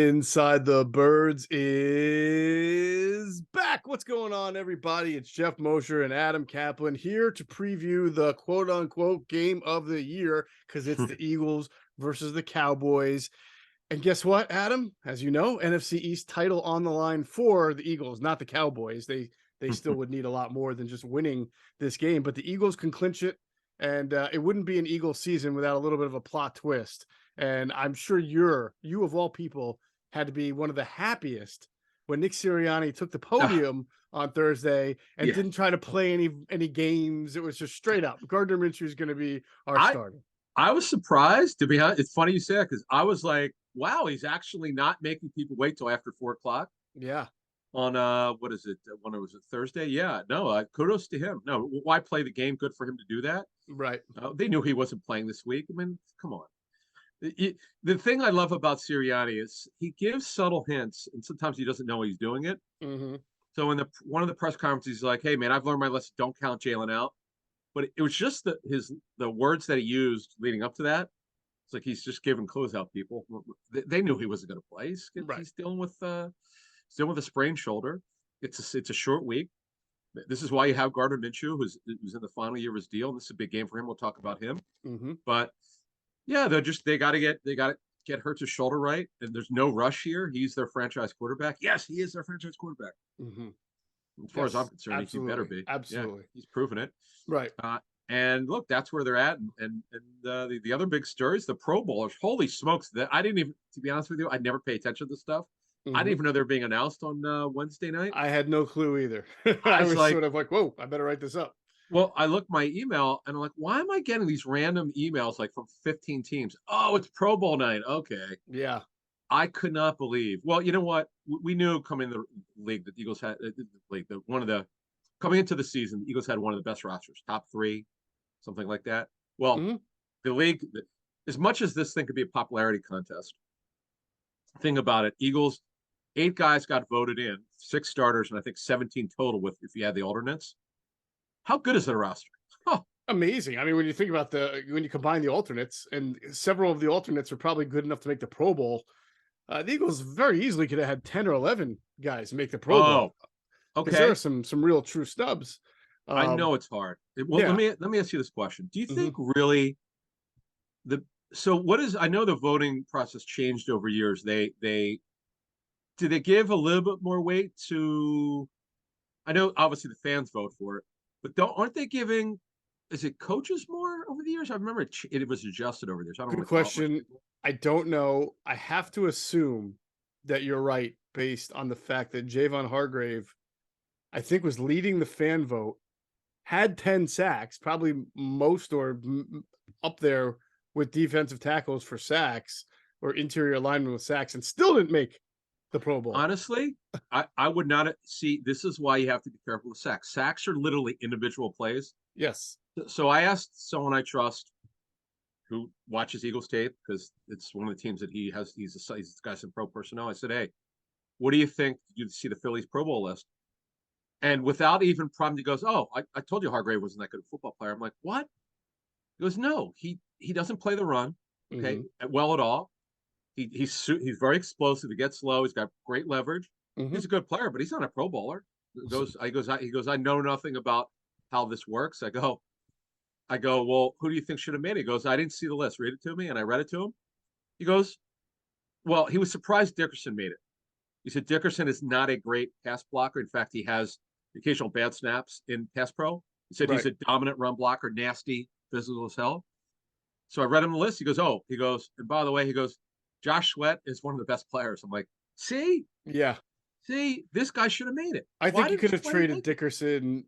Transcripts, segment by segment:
Inside the Birds is back. What's going on, everybody? It's Geoff, Mosher, and Adam Caplan here to preview the quote-unquote game of the year because it's the Eagles versus the Cowboys. And guess what, Adam? As you know, NFC East title on the line for the Eagles, not the Cowboys. They still would need a lot more than just winning this game, but the Eagles can clinch it, and it wouldn't be an Eagles season without a little bit of a plot twist. And I'm sure you of all people had to be one of the happiest when Nick Sirianni took the podium on Thursday and Yeah. didn't try to play any games. It was just straight up. Gardner Minshew is going to be our starter. I was surprised, to be honest. It's funny you say that because I was like, wow, he's actually not making people wait till after 4:00 Yeah. on what is it? When it was a Thursday? Yeah, no, kudos to him. No, why play the game? Good for him to do that. Right. They knew he wasn't playing this week. I mean, come on. The thing I love about Sirianni is he gives subtle hints, and sometimes he doesn't know he's doing it. Mm-hmm. So in one of the press conferences, he's like, "Hey, man, I've learned my lesson. Don't count Jalen out." But it was just the words that he used leading up to that. It's like he's just giving clues out. People they knew he wasn't going to play. He's dealing with a sprained shoulder. It's a short week. This is why you have Gardner Minshew, who's in the final year of his deal. And this is a big game for him. We'll talk about him. Mm-hmm. But yeah, they got to get Hurts' shoulder right, and there's no rush here. He's their franchise quarterback. Yes, he is their franchise quarterback. Mm-hmm. As far as I'm concerned, he better be. Absolutely, yeah, he's proven it. Right. And look, that's where they're at. And the other big story is the Pro Bowlers. Holy smokes! That I didn't even, to be honest with you, I never pay attention to this stuff. Mm-hmm. I didn't even know they were being announced on Wednesday night. I had no clue either. I was sort of like, whoa, I better write this up. Well, I looked my email and I'm like, why am I getting these random emails like from 15 teams? Oh, it's Pro Bowl night. Okay. Yeah. I could not believe. Well, you know what? We knew coming in the league that the Eagles had coming into the season, the Eagles had one of the best rosters, top 3, something like that. Well, the league, as much as this thing could be a popularity contest, thing about it, Eagles, 8 guys got voted in, 6 starters, and I think 17 total if you add the alternates. How good is the roster? Oh, amazing. I mean, when you think about when you combine the alternates, and several of the alternates are probably good enough to make the Pro Bowl, the Eagles very easily could have had 10 or 11 guys make the Pro Bowl. Okay. There are some real true stubs. I know it's hard. Well, yeah. let me ask you this question. Do you think really I know the voting process changed over years. Do they give a little bit more weight to, I know obviously the fans vote for it, but aren't they giving, is it coaches more over the years? I remember it was adjusted over the years. I don't know. Good question. I don't know. I have to assume that you're right based on the fact that Javon Hargrave, I think, was leading the fan vote, had 10 sacks, probably most or up there with defensive tackles for sacks or interior linemen with sacks, and still didn't make the Pro Bowl. Honestly, I would not see. This is why you have to be careful with sacks. Sacks are literally individual plays. Yes. So I asked someone I trust who watches Eagles tape, because it's one of the teams that he's a guy some pro personnel. I said, hey, what do you think? Did you see the Phillies Pro Bowl list? And without even prompting, he goes, oh, I told you Hargrave wasn't that good a football player. I'm like, what? He goes, no, he doesn't play the run, okay, well at all. He's very explosive. He gets low. He's got great leverage. He's a good player, but he's not a Pro Bowler. He goes, I know nothing about how this works. I go, well, who do you think should have made it? He goes, I didn't see the list. Read it to me. And I read it to him. He goes, well, he was surprised Dickerson made it. He said Dickerson is not a great pass blocker. In fact, he has occasional bad snaps in pass pro. He said he's a dominant run blocker, nasty, physical as hell. So I read him the list. He goes, and by the way, he goes, Josh Sweat is one of the best players. I'm like, see, this guy should have made it. I think you could have traded Dickerson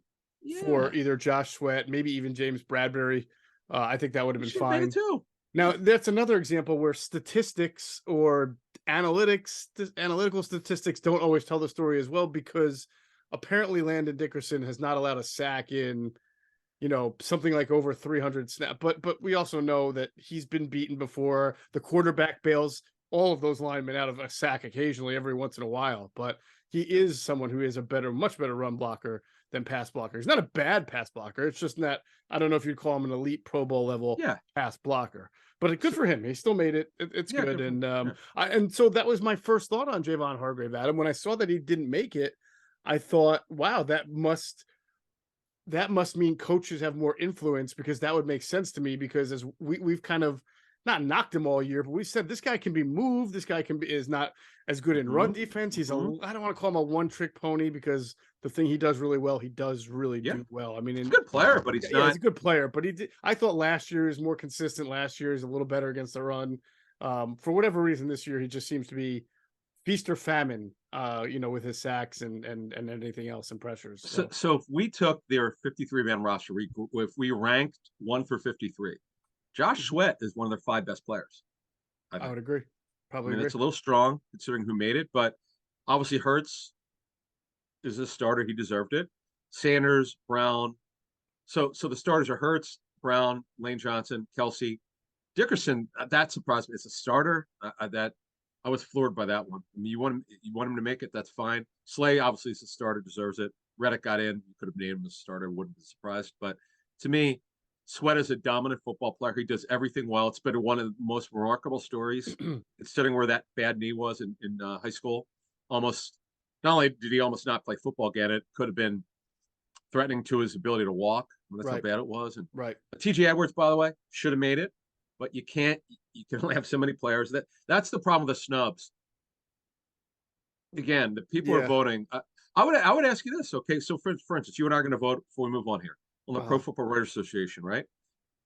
for either Josh Sweat, maybe even James Bradbury. I think that would have been fine too. Now, that's another example where statistics or analytical statistics don't always tell the story as well, because apparently Landon Dickerson has not allowed a sack in, something like over 300 snaps. But we also know that he's been beaten before. The quarterback bails all of those linemen out of a sack occasionally, every once in a while. But he is someone who is much better run blocker than pass blocker. He's not a bad pass blocker. It's just not, I don't know if you'd call him an elite Pro Bowl level Yeah. pass blocker, but good So, for him. He still made it. It's yeah, good. good And yeah. and so that was my first thought on Javon Hargrave, Adam. When I saw that he didn't make it, I thought, wow, that must mean coaches have more influence, because that would make sense to me, because as we've kind of not knocked him all year, but we said this guy can be moved. This guy is not as good in run defense. He's I don't want to call him a one-trick pony, because the thing he does really well, he does really do well. I mean, he's a good player, but he's not. He's a good player, but I thought last year is more consistent. Last year is a little better against the run. For whatever reason, this year he just seems to be feast or famine, with his sacks and anything else and pressures. So if we took their 53-man roster, if we ranked 1 for 53, Josh Sweat is one of their 5 best players. I would agree. Probably. I mean, it's a little strong considering who made it, but obviously Hurts is a starter. He deserved it. Sanders, Brown. So the starters are Hurts, Brown, Lane Johnson, Kelsey, Dickerson. That surprised me. It's a starter. That I was floored by that one. I mean, you want him to make it, that's fine. Slay obviously is a starter, deserves it. Reddick got in. You could have named him as a starter, wouldn't be surprised. But to me, Sweat is a dominant football player. He does everything well. It's been one of the most remarkable stories, considering where that bad knee was in high school. Almost, not only did he almost not play football again, it could have been threatening to his ability to walk. I mean, that's how bad it was. And TJ Edwards, by the way, should have made it, but you can't. You can only have so many players. That's the problem with the snubs. Again, the people are voting. I would ask you this. Okay, so for instance, you and I are going to vote before we move on here on the Pro Football Writers Association, right?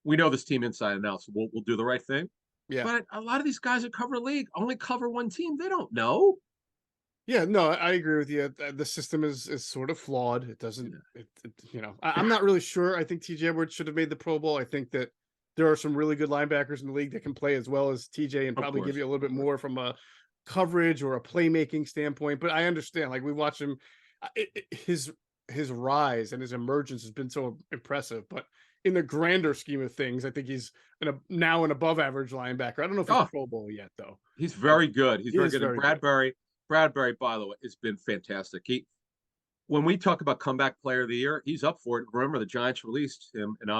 We know this team inside and out, so we'll do the right thing. Yeah. But a lot of these guys that cover the league only cover one team. They don't know. Yeah, no, I agree with you. The system is sort of flawed. It doesn't, I'm not really sure. I think TJ Edwards should have made the Pro Bowl. I think that there are some really good linebackers in the league that can play as well as TJ and probably give you a little bit more from a coverage or a playmaking standpoint. But I understand, like, we watch him, his rise and his emergence has been so impressive. But in the grander scheme of things, I think he's now an above average linebacker. I don't know if he's Pro Bowl yet, though. He's very good. He's very good. And Bradbury, by the way, has been fantastic. When we talk about comeback player of the year, he's up for it. Remember, the Giants released him, and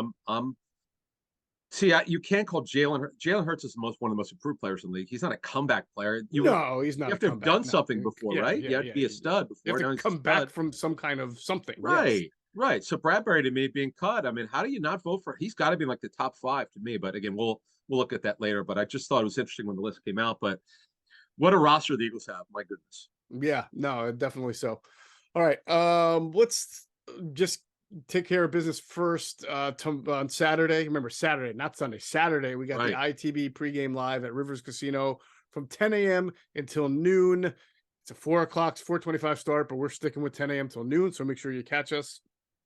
you can't call Jalen Hurts is one of the most improved players in the league. He's not a comeback player. He's not. You have to have done something before, right? You have to be a stud before. You have to come back from some kind of something. Right. Yes. Right. So Bradbury, to me, being cut, I mean, how do you not vote for? He's got to be like the top 5 to me. But again, we'll look at that later. But I just thought it was interesting when the list came out. But what a roster the Eagles have! My goodness. Yeah. No, definitely so. All right. Let's just take care of business first. On Saturday. Remember, Saturday, not Sunday. Saturday, we got the ITB pregame live at Rivers Casino from 10 a.m. until noon. It's a 4 o'clock, 4:25 start, but we're sticking with 10 a.m. till noon. So make sure you catch us.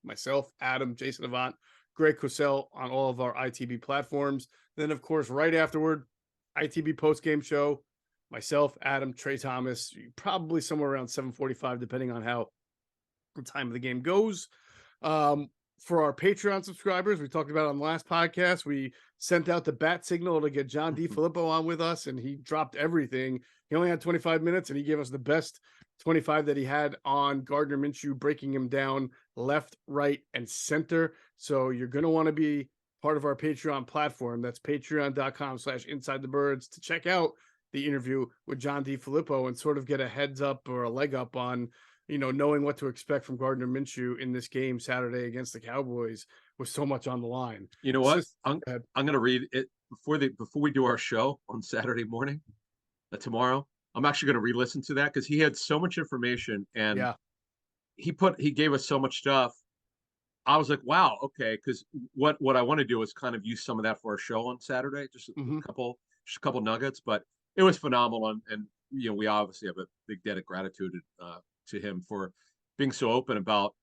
Myself, Adam, Jason Avant, Greg Cosell on all of our ITB platforms. Then, of course, right afterward, ITB postgame show. Myself, Adam, Trey Thomas, probably somewhere around 7:45, depending on how the time of the game goes. For our Patreon subscribers, we talked about on the last podcast, we sent out the bat signal to get John DiFilippo on with us, and he dropped everything. He only had 25 minutes, and he gave us the best 25 that he had on Gardner Minshew, breaking him down left, right, and center. So you're going to want to be part of our Patreon platform. That's patreon.com/InsideTheBirds to check out the interview with John DiFilippo and sort of get a heads up or a leg up on, knowing what to expect from Gardner Minshew in this game Saturday against the Cowboys with so much on the line. You know what? I'm going to read it before we do our show on Saturday morning, tomorrow. I'm actually going to re-listen to that because he had so much information and he gave us so much stuff. I was like, wow, okay. Because what I want to do is kind of use some of that for our show on Saturday, just a couple nuggets. But it was phenomenal, and we obviously have a big debt of gratitude to him for being so open about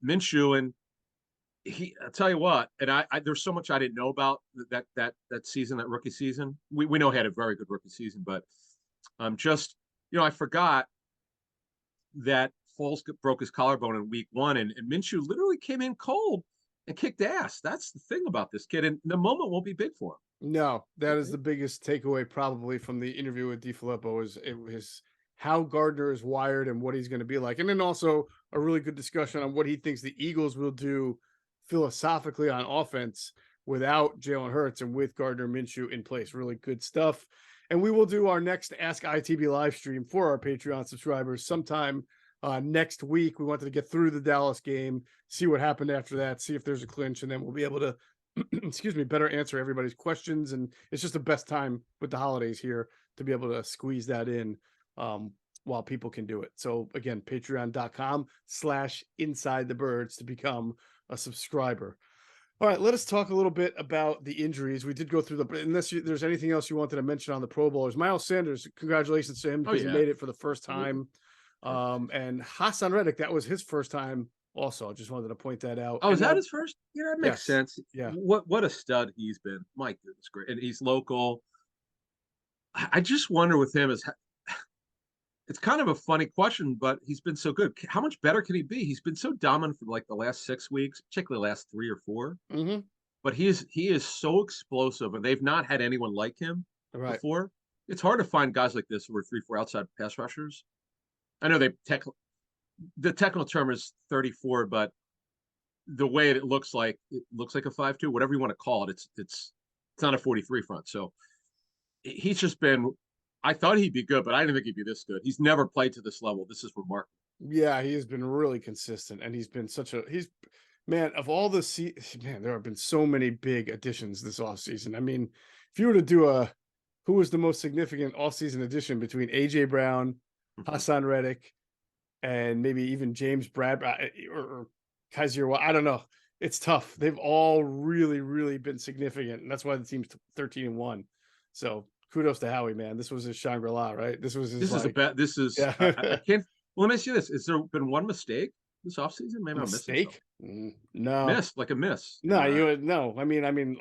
Minshew. And I'll tell you what, and I there's so much I didn't know about that season, that rookie season. We know he had a very good rookie season, but I forgot that Foles broke his collarbone in week 1, and Minshew literally came in cold and kicked ass. That's the thing about this kid, and the moment won't be big for him. No, that is the biggest takeaway probably from the interview with DiFilippo is how Gardner is wired and what he's going to be like. And then also a really good discussion on what he thinks the Eagles will do philosophically on offense without Jalen Hurts and with Gardner Minshew in place. Really good stuff. And we will do our next Ask ITB live stream for our Patreon subscribers sometime next week. We wanted to get through the Dallas game, see what happened after that, see if there's a clinch, and then we'll be able to, excuse me, better answer everybody's questions. And it's just the best time with the holidays here to be able to squeeze that in while people can do it. So again, patreon.com/inside the birds to become a subscriber. All right, let us talk a little bit about the injuries. We did go through unless there's anything else you wanted to mention on the Pro Bowlers. Miles Sanders, congratulations to him because he made it for the first time. And Hassan Reddick, that was his first time also. I just wanted to point that out. Oh, is that his first? Yeah, that makes sense. Yeah. What a stud he's been. My goodness, great. And he's local. I just wonder with him it's kind of a funny question, but he's been so good. How much better can he be? He's been so dominant for like the last 6 weeks, particularly the last 3 or 4. Mm-hmm. But he is so explosive, and they've not had anyone like him before. It's hard to find guys like this who are 3-4 outside pass rushers. I know the technical term is 34, but the way it looks like a 5.2, whatever you want to call it. It's not a 43 front. So he's just been. I thought he'd be good, but I didn't think he'd be this good. He's never played to this level. This is remarkable. Yeah, he has been really consistent, and he's been man, of all the there have been so many big additions this offseason. I mean, if you were to do who was the most significant offseason addition between AJ Brown, Hassan Reddick, and maybe even James Bradbury or Kaiser, I don't know. It's tough. They've all really, really been significant, and that's why the team's 13-1. So kudos to Howie, man. This was his Shangri-La, right? This was his. This is a bet. This is. Yeah. I can't. Well, let me ask you this: has there been one mistake this offseason? Maybe I'm missing something. No, miss. No, no. I mean,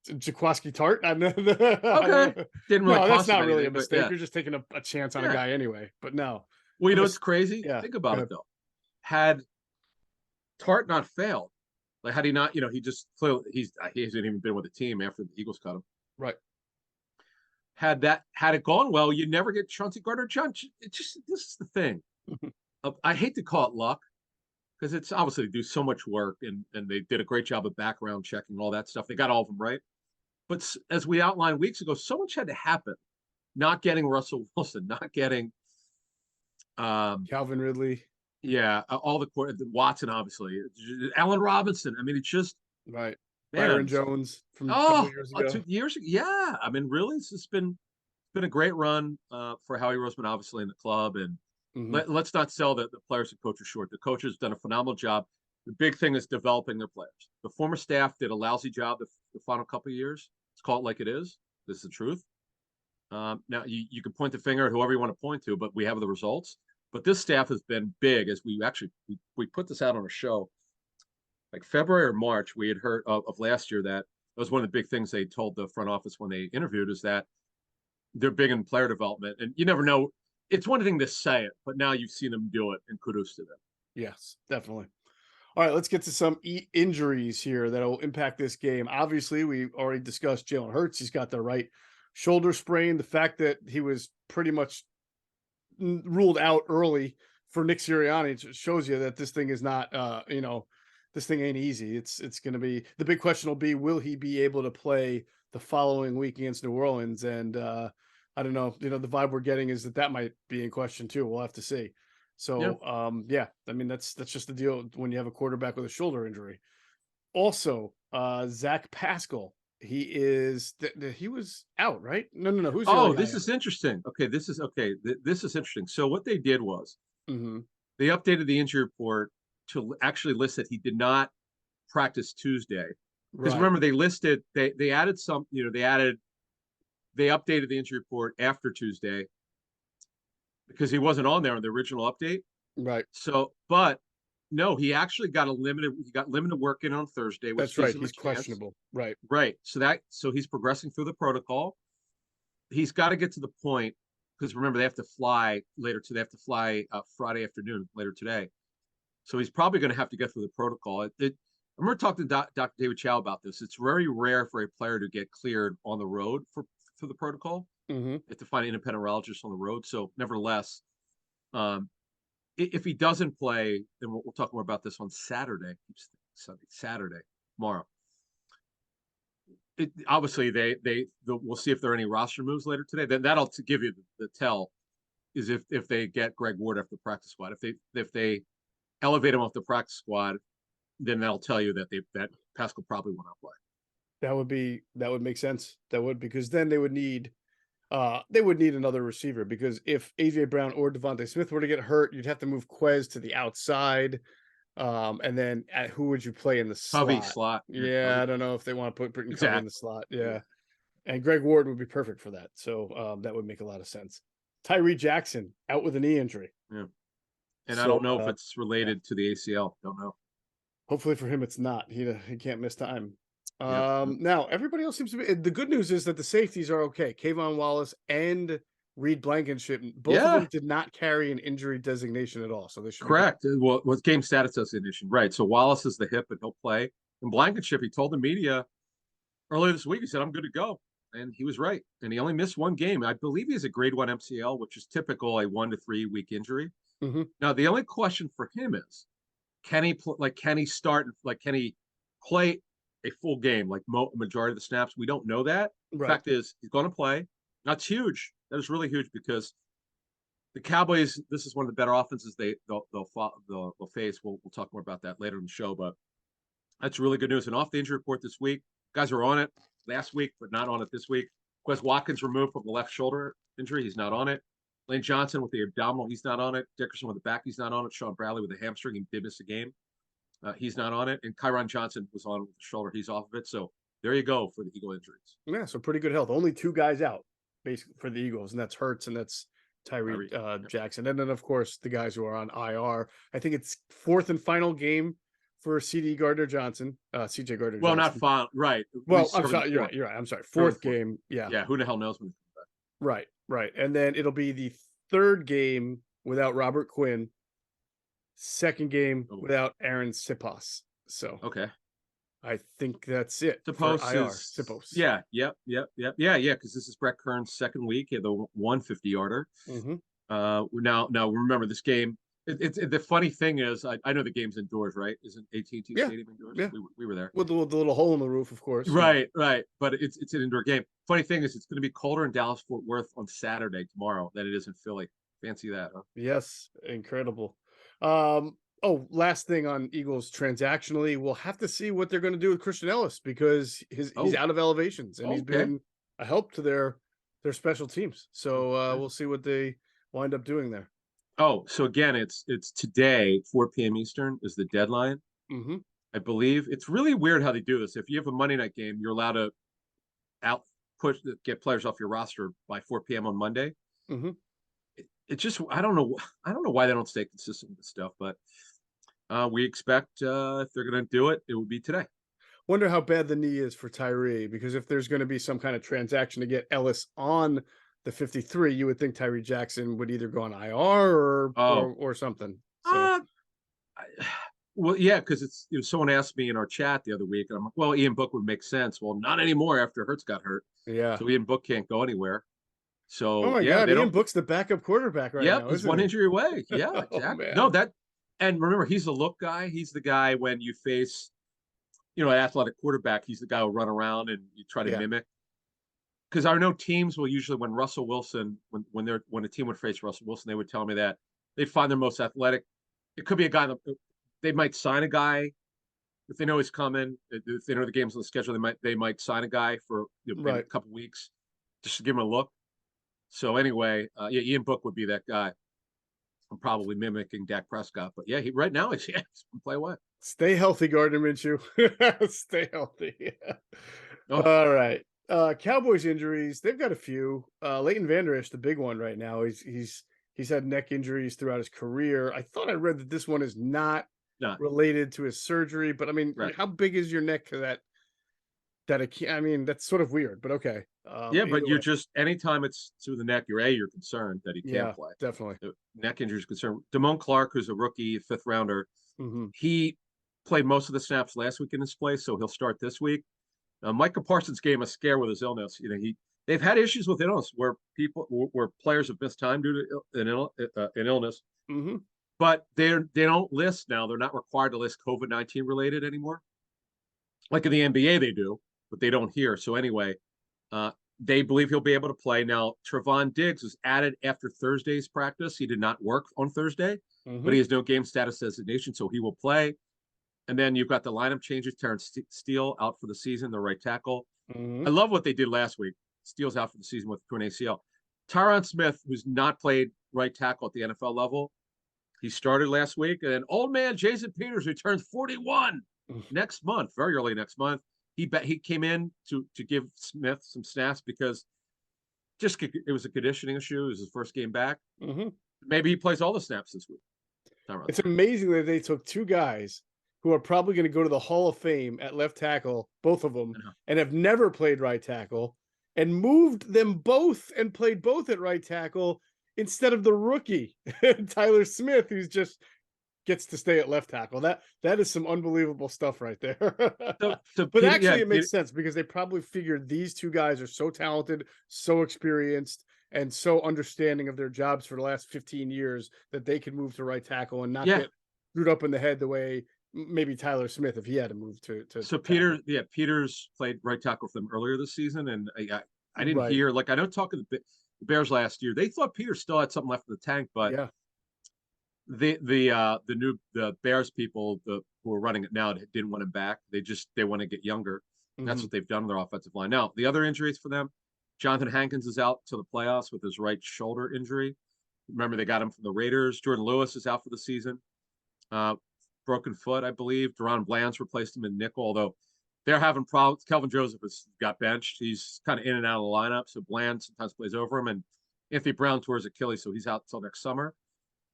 Jaquaski Tart. Okay, didn't really. No, that's not really a mistake. Yeah. You're just taking a chance on a guy anyway. But no. Well, you know what's crazy? Yeah. Think about it though. Had Tart not failed, like had he not, he just clearly he hasn't even been with the team after the Eagles cut him. Right. Had it gone well, you never get Chauncey Gardner Johnson. This is the thing. I hate to call it luck because it's obviously they do so much work and they did a great job of background checking and all that stuff. They got all of them right. But as we outlined weeks ago, so much had to happen. Not getting Russell Wilson, not getting Calvin Ridley. Yeah, all the Watson, obviously, Allen Robinson. I mean, it's just right. Byron Jones from a couple years ago. 2 years ago. Yeah, I mean, really, it's been a great run for Howie Roseman, obviously in the club, and let's not sell the players and coaches short. The coaches done a phenomenal job. The big thing is developing their players. The former staff did a lousy job the final couple of years. Let's call it like it is. This is the truth. Now you can point the finger at whoever you want to point to, but we have the results. But this staff has been big as we put this out on a show like February or March. We had heard of last year that was one of the big things they told the front office when they interviewed is that they're big in player development. And you never know. It's one thing to say it, but now you've seen them do it, and kudos to them. Yes, definitely. All right, let's get to some injuries here that will impact this game. Obviously, we already discussed Jalen Hurts. He's got the right shoulder sprain. The fact that he was pretty much ruled out early for Nick Sirianni shows you that this thing is not, this thing ain't easy. It's going to be, the big question will be, will he be able to play the following week against New Orleans? And I don't know, the vibe we're getting is that might be in question too. We'll have to see. So, I mean, that's just the deal when you have a quarterback with a shoulder injury. Also, Zach Pascal, he was out, right? No. Who's this is interesting. Okay, this is interesting. So what they did was they updated the injury report to actually list that he did not practice Tuesday. Because remember, they listed they added some, they updated the injury report after Tuesday because he wasn't on there in the original update. Right. So, but no, he actually got limited work in on Thursday. That's right. He's questionable. Right. Right. So he's progressing through the protocol. He's got to get to the point because remember they have to fly later. They have to fly Friday afternoon later today. So he's probably going to have to get through the protocol. I remember talking to Dr. David Chow about this. It's very rare for a player to get cleared on the road for the protocol. Mm-hmm. Have to find an independent neurologist on the road. So, nevertheless, um, if he doesn't play, then we'll talk more about this on Saturday. Saturday, tomorrow. Obviously, we'll see if there are any roster moves later today. Then that'll give you the tell is if they get Greg Ward off the practice squad. If they elevate him off the practice squad, then that'll tell you that Pascal probably will not play. That would make sense. That would, because then they would need another receiver, because if AJ Brown or Devontae Smith were to get hurt, you'd have to move Quez to the outside. And then who would you play in the Covey slot? slot. Yeah, I don't know if they want to put Britton Covey in the slot. Yeah. Yeah. And Greg Ward would be perfect for that. So that would make a lot of sense. Tyree Jackson out with a knee injury. Yeah. And I don't know if it's related to the ACL. Don't know. Hopefully for him, it's not. He can't miss time. Yep. Now everybody else seems to be. The good news is that the safeties are okay. Kayvon Wallace and Reed Blankenship, both of them did not carry an injury designation at all. So they should correct. Well, with game status designation, right? So Wallace is the hip, and he'll play. And Blankenship, he told the media earlier this week, he said, "I'm good to go," and he was right. And he only missed one game. I believe he has a grade 1 MCL, which is typical a 1 to 3 week injury. Mm-hmm. Now the only question for him is, can he can he start? Can he play a full game, like majority of the snaps? We don't know that. Right. The fact is, he's going to play. That's huge. That is really huge, because the Cowboys, this is one of the better offenses they'll face. We'll talk more about that later in the show, but that's really good news. And off the injury report this week, guys are on it last week, but not on it this week. Quez Watkins removed from the left shoulder injury. He's not on it. Lane Johnson with the abdominal, he's not on it. Dickerson with the back, he's not on it. Sean Bradley with the hamstring, he did miss a game. He's not on it. And Kyron Johnson was on with the shoulder. He's off of it. So there you go for the Eagle injuries. Yeah, so pretty good health. Only 2 guys out, basically, for the Eagles, and that's Hurts and that's Tyree Jackson. And then, of course, the guys who are on IR. I think it's 4th and final game for CJ Gardner-Johnson. Well, not final, right. Well, I'm sorry. You're right. I'm sorry. 4th game. Yeah. Yeah, who the hell knows when he's coming back. Right. And then it'll be the 3rd game without Robert Quinn. 2nd game without Aaron Siposs. So okay, I think that's it. Siposs. Yeah, yep. Yeah, because this is Brett Kern's 2nd week. He had the 150 yarder. Mm-hmm. Now remember this game. It's the funny thing is, I know the game's indoors, right? Isn't At&T Stadium indoors? Yeah, we were there with the little hole in the roof, of course. Right. But it's an indoor game. Funny thing is, it's going to be colder in Dallas Fort Worth on Saturday tomorrow than it is in Philly. Fancy that, huh? Yes, incredible. Last thing on Eagles transactionally, we'll have to see what they're going to do with Christian Ellis, because he's out of elevations, and he's been a help to their special teams. So we'll see what they wind up doing there. Oh, so again, it's today, 4 p.m. Eastern is the deadline. Mm-hmm. I believe it's really weird how they do this. If you have a Monday night game, you're allowed to get players off your roster by 4 p.m. on Monday. Mm-hmm. It just, I don't know why they don't stay consistent with this stuff, but we expect if they're going to do it, it will be today. Wonder how bad the knee is for Tyree, because if there's going to be some kind of transaction to get Ellis on the 53, you would think Tyree Jackson would either go on IR or something. So. Well, yeah, because someone asked me in our chat the other week, and I'm like, well, Ian Book would make sense. Well, not anymore after Hurts got hurt. Yeah. So Ian Book can't go anywhere. So oh my God, Ian Book's the backup quarterback right now. Yep, he's one injury away. Yeah, exactly. And remember, he's the look guy. He's the guy when you face, an athletic quarterback. He's the guy who run around and you try to mimic. Because I know teams will usually, when Russell Wilson, when a team would face Russell Wilson, they would tell me that they'd find their most athletic. It could be a guy they might sign a guy if they know he's coming. If they know the game's on the schedule, they might sign a guy for a couple weeks just to give him a look. So anyway, Ian Book would be that guy. I'm probably mimicking Dak Prescott, but right now he's play away. Stay healthy, Gardner Minshew. Stay healthy. All right. Cowboys injuries. They've got a few. Leighton Vander Esch, the big one right now. He's had neck injuries throughout his career. I thought I read that this one is not related to his surgery, but I mean, how big is your neck to that? That's sort of weird, but okay. But you're just, anytime it's through the neck, you're concerned that he can't play. Definitely. Neck injury is concerned. Damone Clark, who's a rookie, 5th rounder, mm-hmm. he played most of the snaps last week in his place, so he'll start this week. Micah Parsons gave him a scare with his illness. they've had issues with illness where players have missed time due to an illness, Mm-hmm. but they don't list now. They're not required to list COVID-19 related anymore. Like in the NBA, they do, but they don't here. So anyway, uh, they believe he'll be able to play. Now, Trevon Diggs was added after Thursday's practice. He did not work on Thursday, Mm-hmm. but he has no game status designation, so he will play. And then you've got the lineup changes. Terrence Steele out for the season, the right tackle. Mm-hmm. I love what they did last week. Steele's out for the season with an ACL. Tyron Smith, who's not played right tackle at the NFL level, he started last week. And then old man Jason Peters returns 41 next month, very early next month. He came in to give Smith some snaps because it was a conditioning issue. It was his first game back. Mm-hmm. Maybe he plays all the snaps this week. It's amazing that they took two guys who are probably going to go to the Hall of Fame at left tackle, both of them, and have never played right tackle, and moved them both and played both at right tackle instead of the rookie, Tyler Smith, who's just gets to stay at left tackle. That is some unbelievable stuff right there. But actually, it makes sense because they probably figured these two guys are so talented, so experienced, and so understanding of their jobs for the last 15 years that they can move to right tackle and not get screwed up in the head the way maybe Tyler Smith if he had to move to. So Peters played right tackle for them earlier this season, and I didn't hear, like, I know talking to the Bears last year, they thought Peters still had something left in the tank, but the Bears people who are running it now didn't want him back. They want to get younger. That's what they've done with their offensive line. Now, the other injuries for them, Jonathan Hankins is out to the playoffs with his right shoulder injury. Remember, they got him from the Raiders. Jordan Lewis is out for the season. Broken foot, I believe. Deron Bland's replaced him in nickel, although they're having problems. Kelvin Joseph got benched. He's kind of in and out of the lineup, so Bland sometimes plays over him. And Anthony Brown tore his Achilles, so he's out until next summer.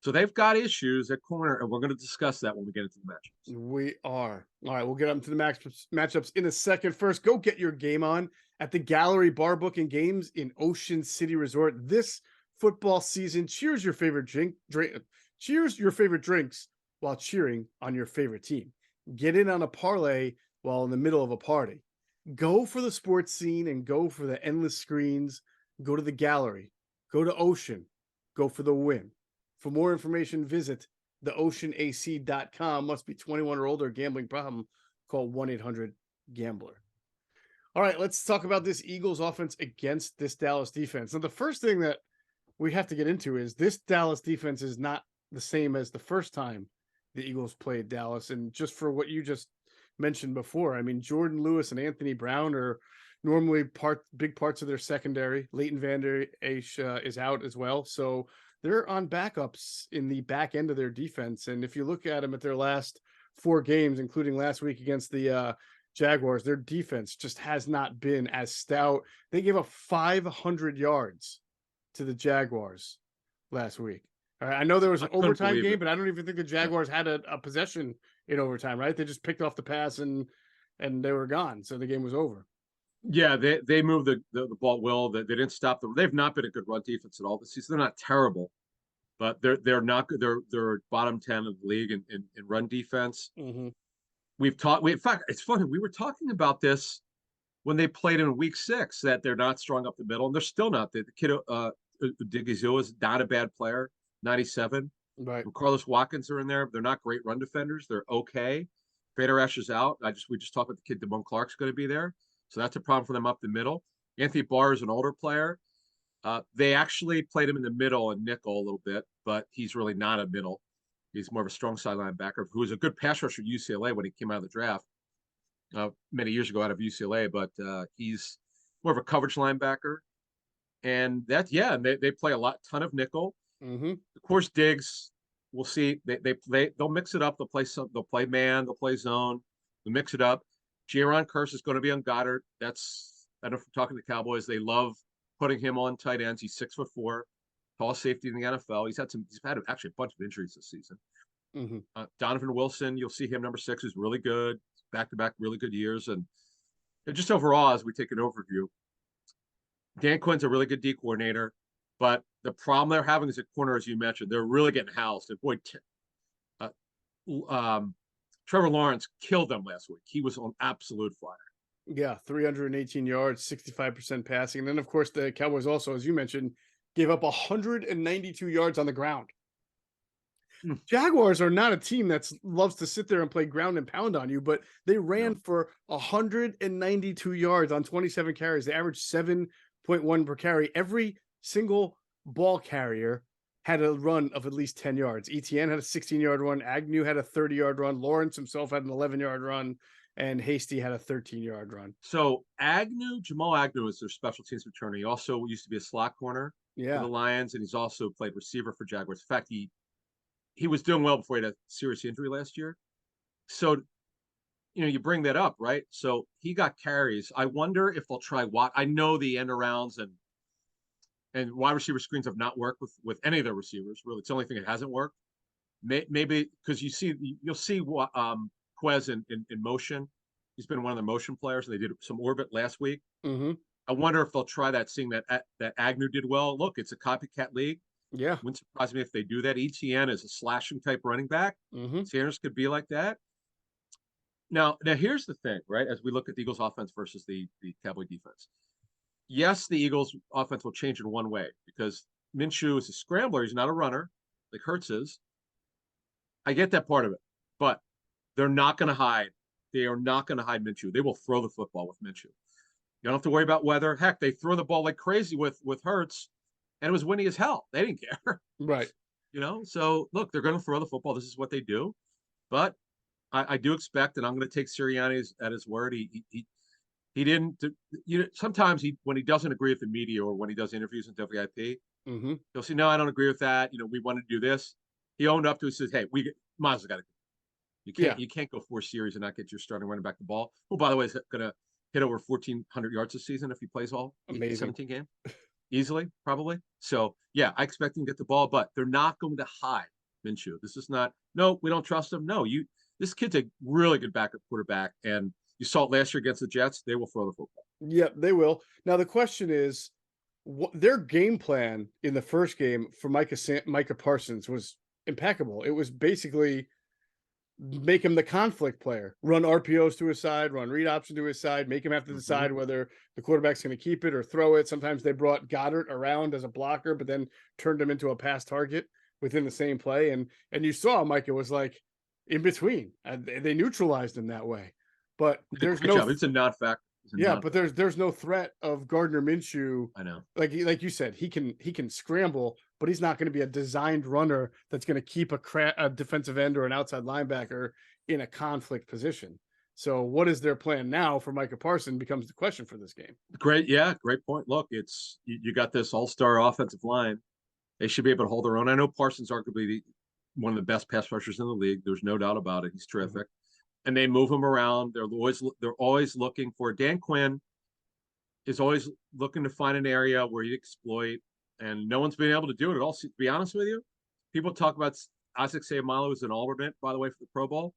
So they've got issues at corner, and we're going to discuss that when we get into the matchups. We are. All right, we'll get into the matchups in a second. First, go get your game on at the Gallery Bar Booking Games in Ocean City Resort this football season. Cheers your favorite cheers your favorite drinks while cheering on your favorite team. Get in on a parlay while in the middle of a party. Go for the sports scene and go for the endless screens. Go to the Gallery. Go to Ocean. Go for the win. For more information, visit theoceanac.com. Must be 21 or older. Gambling problem, call 1-800-GAMBLER. All right, let's talk about this Eagles offense against this Dallas defense. Now, the first thing that we have to get into is this Dallas defense is not the same as the first time the Eagles played Dallas. And just for what you just mentioned before, I mean, Jordan Lewis and Anthony Brown are normally big parts of their secondary. Leighton Vander Esch is out as well. So they're on backups in the back end of their defense. And if you look at them at their last 4 games, including last week against the Jaguars, their defense just has not been as stout. They gave up 500 yards to the Jaguars last week. All right, I know there was an overtime game, but I don't even think the Jaguars had a possession in overtime, right? They just picked off the pass and they were gone. So the game was over. Yeah, they moved the ball well. They didn't stop them. They've not been a good run defense at all this season. They're not terrible, but they're not good. They're bottom 10 of the league in run defense. Mm-hmm. In fact, it's funny. We were talking about this when they played in week 6 that they're not strong up the middle, and they're still not. The kid Digizio is not a bad player. 97. Right. Carlos Watkins are in there. They're not great run defenders. They're okay. Vader Esch is out. We just talked about the kid Damone Clark's going to be there. So that's a problem for them up the middle. Anthony Barr is an older player. They actually played him in the middle and nickel a little bit, but he's really not a middle. He's more of a strong side linebacker who was a good pass rusher at UCLA when he came out of the draft many years ago out of UCLA, but he's more of a coverage linebacker. And they play a ton of nickel. Mm-hmm. Of course, Diggs, we'll see. They'll mix it up. They'll play man. They'll play zone. They'll mix it up. Jaron Kearse is going to be on Goddard. I know from talking to the Cowboys, they love putting him on tight ends. He's 6'4", tall safety in the NFL. He's had actually a bunch of injuries this season. Mm-hmm. Donovan Wilson, you'll see him number 6, who's really good, back-to-back really good years. And just overall, as we take an overview, Dan Quinn's a really good D coordinator, but the problem they're having is at corner, as you mentioned, they're really getting housed. And boy, Trevor Lawrence killed them last week. He was on absolute fire. Yeah, 318 yards, 65% passing. And then, of course, the Cowboys also, as you mentioned, gave up 192 yards on the ground. Hmm. Jaguars are not a team that loves to sit there and play ground and pound on you, but they ran No. for 192 yards on 27 carries. They averaged 7.1 per carry. Every single ball carrier had a run of at least 10 yards. ETN had a 16-yard run. Agnew had a 30-yard run. Lawrence himself had an 11-yard run. And Hasty had a 13-yard run. So Jamal Agnew is their special teams returner. He also used to be a slot corner for Yeah. the Lions, and he's also played receiver for Jaguars. In fact, he was doing well before he had a serious injury last year. So you bring that up, right? So he got carries. I wonder if they'll try Watt. I know the end arounds and wide receiver screens have not worked with any of their receivers. Really, it's the only thing that hasn't worked. Maybe because you'll see what Quez in motion. He's been one of the motion players. They did some orbit last week. Mm-hmm. I wonder if they'll try that, seeing that Agnew did well. Look, it's a copycat league. Yeah. Wouldn't surprise me if they do that. ETN is a slashing type running back. Mm-hmm. Sanders could be like that. Now here's the thing, right? As we look at the Eagles offense versus the Cowboy defense. Yes, the Eagles offense will change in one way because Minshew is a scrambler. He's not a runner like Hurts is. I get that part of it, but they're not going to hide. They are not going to hide Minshew. They will throw the football with Minshew. You don't have to worry about weather. Heck, they throw the ball like crazy with Hurts, and it was windy as hell. They didn't care. Right. So look, they're going to throw the football. This is what they do. But I do expect, and I'm going to take Sirianni at his word. He didn't. Sometimes when he doesn't agree with the media or when he does interviews in WIP, Mm-hmm. he'll say, "No, I don't agree with that. We want to do this." He owned up to it. Says, "Hey, we might as well got to. Yeah. You can't go 4 series and not get your starting running back the ball. Who, by the way, is going to hit over 1,400 yards this season if he plays all Amazing. 17 games easily, probably. So yeah, I expect him to get the ball, but they're not going to hide Minshew. This is not. No, we don't trust him. No, This kid's a really good backup quarterback, and you saw it last year against the Jets. They will throw the football. Yeah, they will. Now the question is, their game plan in the first game for Micah Parsons was impeccable. It was basically make him the conflict player, run RPOs to his side, run read option to his side, make him have to decide whether the quarterback's going to keep it or throw it. Sometimes they brought Goddard around as a blocker, but then turned him into a pass target within the same play. And you saw Micah was like in between. They neutralized him that way. But there's Great no job. It's a non-factor. but there's no threat of Gardner Minshew. I know. Like you said, he can scramble, but he's not going to be a designed runner that's going to keep a defensive end or an outside linebacker in a conflict position. So what is their plan now for Micah Parsons becomes the question for this game. Great, yeah, great point. Look, it's you got this all-star offensive line. They should be able to hold their own. I know Parsons arguably one of the best pass rushers in the league. There's no doubt about it. He's terrific. And they move him around. They're always looking for Dan Quinn is always looking to find an area where you exploit, and no one's been able to do it at all. To be honest with you, people talk about Isaac Seumalo as an alternate, by the way, for the Pro Bowl.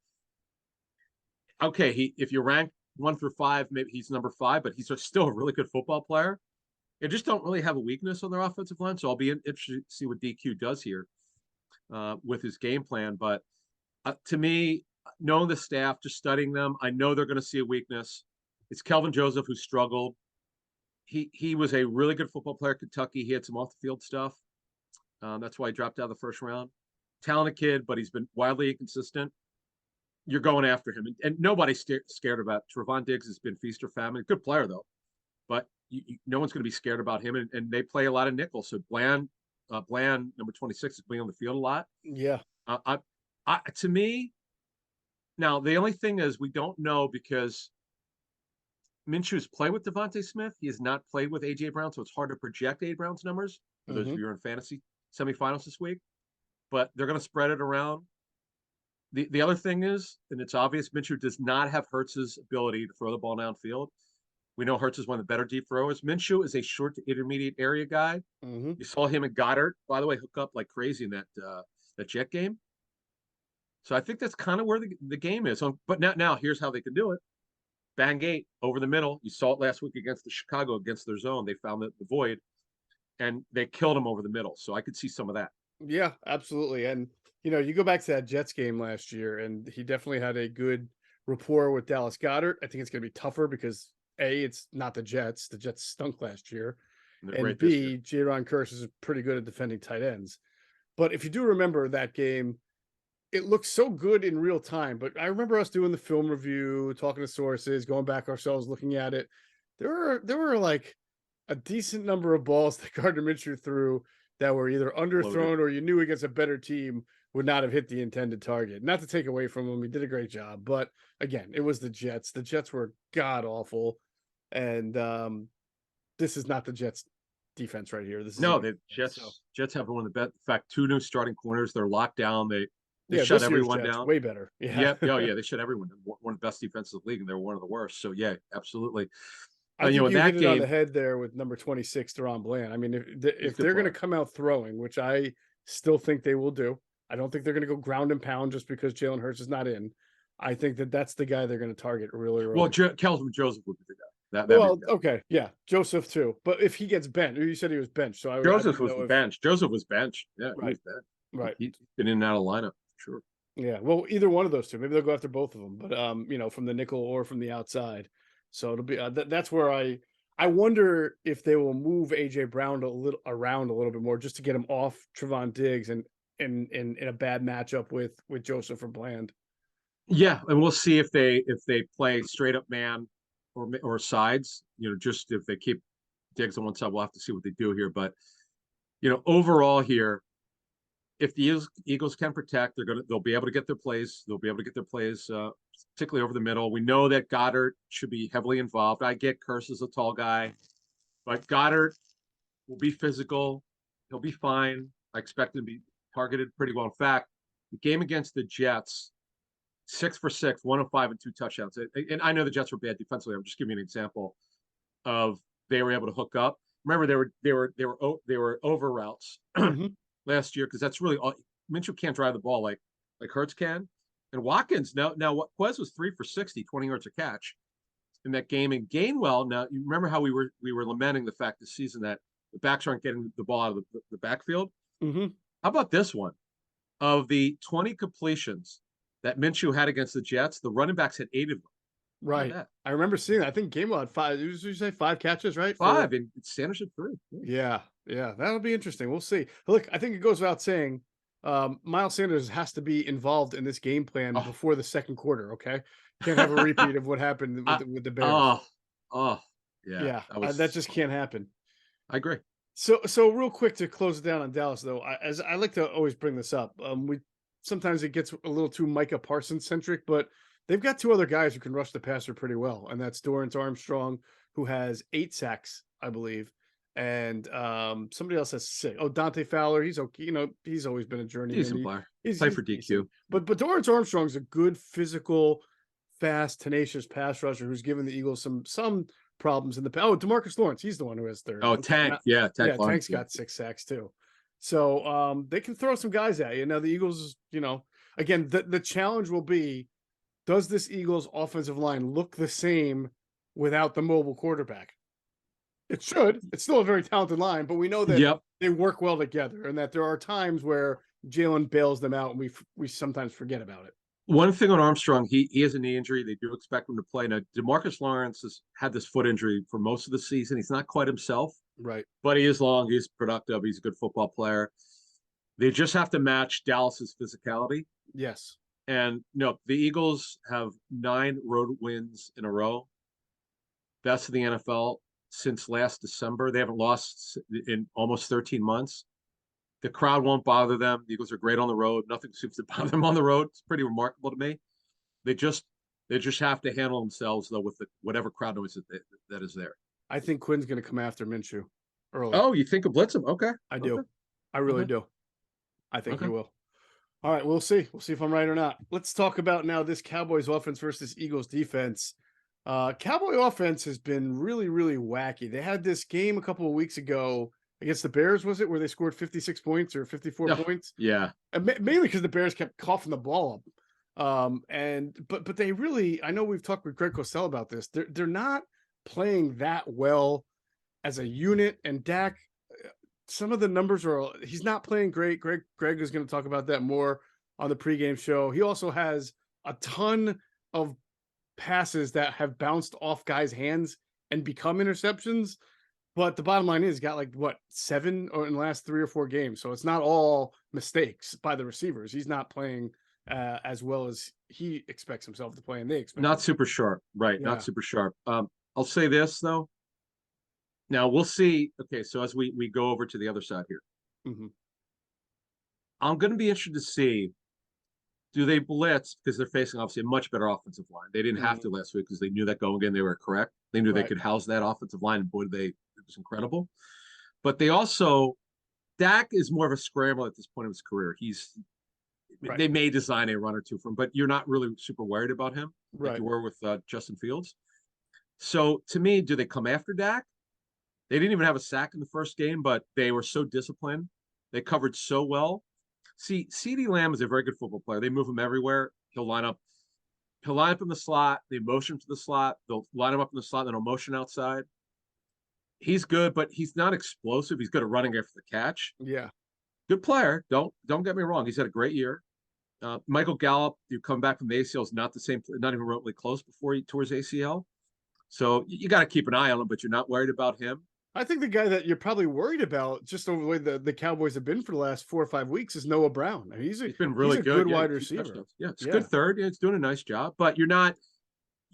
Okay, if you rank 1 through 5, maybe he's number 5, but he's still a really good football player. They just don't really have a weakness on their offensive line, so I'll be interested to see what DQ does here with his game plan. But to me, knowing the staff, just studying them, I know they're going to see a weakness. It's Kelvin Joseph who struggled. He was a really good football player at Kentucky. He had some off the field stuff. That's why he dropped out of the first round. Talented kid, but he's been wildly inconsistent. You're going after him, and nobody's scared about Trevon Diggs. Has been feast or famine. Good player though, but no one's going to be scared about him. And they play a lot of nickel. So Bland, number 26, is playing on the field a lot. Yeah. To me, now the only thing is we don't know because Minshew's played with Devontae Smith. He has not played with AJ Brown, so it's hard to project AJ Brown's numbers for those of you who are in fantasy semifinals this week. But they're going to spread it around. The other thing is, and it's obvious, Minshew does not have Hurts's ability to throw the ball downfield. We know Hurts is one of the better deep throwers. Minshew is a short to intermediate area guy. You saw him and Goddard, by the way, hook up like crazy in that Jet game. So I think that's kind of where the game is. But now here's how they can do it. Bang 8 over the middle. You saw it last week against the Chicago, against their zone. They found the void, and they killed him over the middle. So I could see some of that. Yeah, absolutely. And you go back to that Jets game last year, and he definitely had a good rapport with Dallas Goddard. I think it's going to be tougher because A, it's not the Jets. The Jets stunk last year. They're And great this year. B, Jaron Kearse is pretty good at defending tight ends. But if you do remember that game, it looks so good in real time. But I remember us doing the film review, talking to sources, going back ourselves, looking at it. There were like a decent number of balls that Gardner Minshew threw that were either underthrown or you knew against a better team would not have hit the intended target. Not to take away from him, he did a great job. But again, it was the Jets. The Jets were god awful, and this is not the Jets defense right here. This is the Jets have one of the best. In fact, 2 new starting corners. They're locked down. They shut everyone down. Way better. Yeah. Oh yeah, they shut everyone. One of the best defenses of the league, and they're one of the worst. So yeah, absolutely. I think you know, you that hit it on game, the head there with number 26, Deron Bland. I mean, if he's a if good they're going to player. come out throwing, which I still think they will do, I don't think they're going to go ground and pound just because Jalen Hurts is not in. I think that that's the guy they're going to target really early. Well, Kelvin Joseph would be the guy. That'd be the guy. Okay, yeah, Joseph too. But if he gets benched, you said he was benched, so I Joseph didn't was know the if, bench. Joseph was benched. Yeah, he right, was benched. right. He's been in and out of the lineup, sure. Yeah, well, either one of those two. Maybe they'll go after both of them, but from the nickel or from the outside. So it'll be that's where I wonder if they will move AJ Brown around a little bit more just to get him off Trevon Diggs and in a bad matchup with Joseph or Bland. Yeah, and we'll see if they play straight up man or sides. Just if they keep Diggs on one side, we'll have to see what they do here. But overall here, if the Eagles can protect, they'll be able to get their plays. They'll be able to get their plays, particularly over the middle. We know that Goddard should be heavily involved. I get Kearse is a tall guy, but Goddard will be physical. He'll be fine. I expect him to be targeted pretty well. In fact, the game against the Jets, 6 for 6, 105 and 2 touchdowns. And I know the Jets were bad defensively. I'm just giving you an example of they were able to hook up. Remember, they were over routes. Mm-hmm. Last year, because that's really all. Minshew can't drive the ball like Hurts can, and Watkins now Quez was 3 for 60, 20 yards a catch in that game. And Gainwell, now you remember how we were lamenting the fact this season that the backs aren't getting the ball out of the backfield. Mm-hmm. How about this one? Of the 20 completions that Minshew had against the Jets, the running backs had 8 of them. Right. I remember seeing that. I think Gainwell had 5. Did you say 5 catches, right? 5, and Sanders had 3. Yeah, that'll be interesting. We'll see. Look, I think it goes without saying, Miles Sanders has to be involved in this game plan before the second quarter. Okay, can't have a repeat of what happened with the Bears. Yeah. That just can't happen. I agree. So real quick to close it down on Dallas, though, as I like to always bring this up, sometimes it gets a little too Micah Parsons centric, but they've got 2 other guys who can rush the passer pretty well, and that's Dorrance Armstrong, who has 8 sacks, I believe, and somebody else has 6. Oh, Dante Fowler, he's okay. He's always been a journeyman. Decent player. He's played for DQ. Decent. But Dorrance Armstrong's a good physical, fast, tenacious pass rusher who's given the Eagles some problems in the past. Oh, DeMarcus Lawrence, he's the one who has 30. Oh, Tank. Tank's got 6 sacks too. So they can throw some guys at you. Now the Eagles, again, the challenge will be, does this Eagles offensive line look the same without the mobile quarterback? It should. It's still a very talented line, but we know that they work well together, and that there are times where Jalen bails them out, and we sometimes forget about it. One thing on Armstrong, he has a knee injury. They do expect him to play. Now, DeMarcus Lawrence has had this foot injury for most of the season. He's not quite himself, right? But he is long. He's productive. He's a good football player. They just have to match Dallas's physicality. Yes. And the Eagles have 9 road wins in a row. Best of the NFL since last December. They haven't lost in almost 13 months. The crowd won't bother them. The Eagles are great on the road. Nothing seems to bother them on the road. It's pretty remarkable to me. They just have to handle themselves, though, with whatever crowd noise that is there. I think Quinn's going to come after Minshew early. Oh, you think of blitz him? Okay. I do. I really do. I think he will. All right, we'll see. We'll see if I'm right or not. Let's talk about now this Cowboys offense versus Eagles defense. Cowboy offense has been really, really wacky. They had this game a couple of weeks ago against the Bears, was it, where they scored 56 points or 54 points? Yeah. And mainly because the Bears kept coughing the ball up. But they really, I know we've talked with Greg Cosell about this. They're not playing that well as a unit, and Dak, some of the numbers he's not playing great. Greg is going to talk about that more on the pregame show. He also has a ton of passes that have bounced off guys' hands and become interceptions. But the bottom line is, he got like what 7 or in the last 3 or 4 games. So it's not all mistakes by the receivers. He's not playing as well as he expects himself to play, and they expect him Not to. super sharp, right? Not Yeah. super sharp. I'll say this though. Now we'll see. Okay, so as we go over to the other side here, Hmm. I'm going to be interested to see, do they blitz because they're facing obviously a much better offensive line. They didn't have Hmm. to last week because they knew that going in they were correct. They knew they Right. could house that offensive line, and boy, it was incredible. But they also, Dak is more of a scrambler at this point of his career. Right. They may design a run or two from, but you're not really super worried about him like Right. you were with Justin Fields. So to me, do they come after Dak? They didn't even have a sack in the first game, but they were so disciplined. They covered so well. See, CeeDee Lamb is a very good football player. They move him everywhere. He'll line up. He'll line up in the slot. They motion him to the slot. They'll line him up in the slot. Then they'll motion outside. He's good, but he's not explosive. He's good at running after the catch. Yeah. Good player. Don't get me wrong. He's had a great year. Michael Gallup, you come back from the ACL, is not the same, not even remotely close before he tore his ACL. So you got to keep an eye on him, but you're not worried about him. I think the guy that you're probably worried about, just over the way the Cowboys have been for the last 4 or 5 weeks, is Noah Brown. I mean, He's been he's really a good. good Yeah, wide two receiver. touchdowns. Yeah, it's Yeah. good third. Yeah, it's doing a nice job, but you're not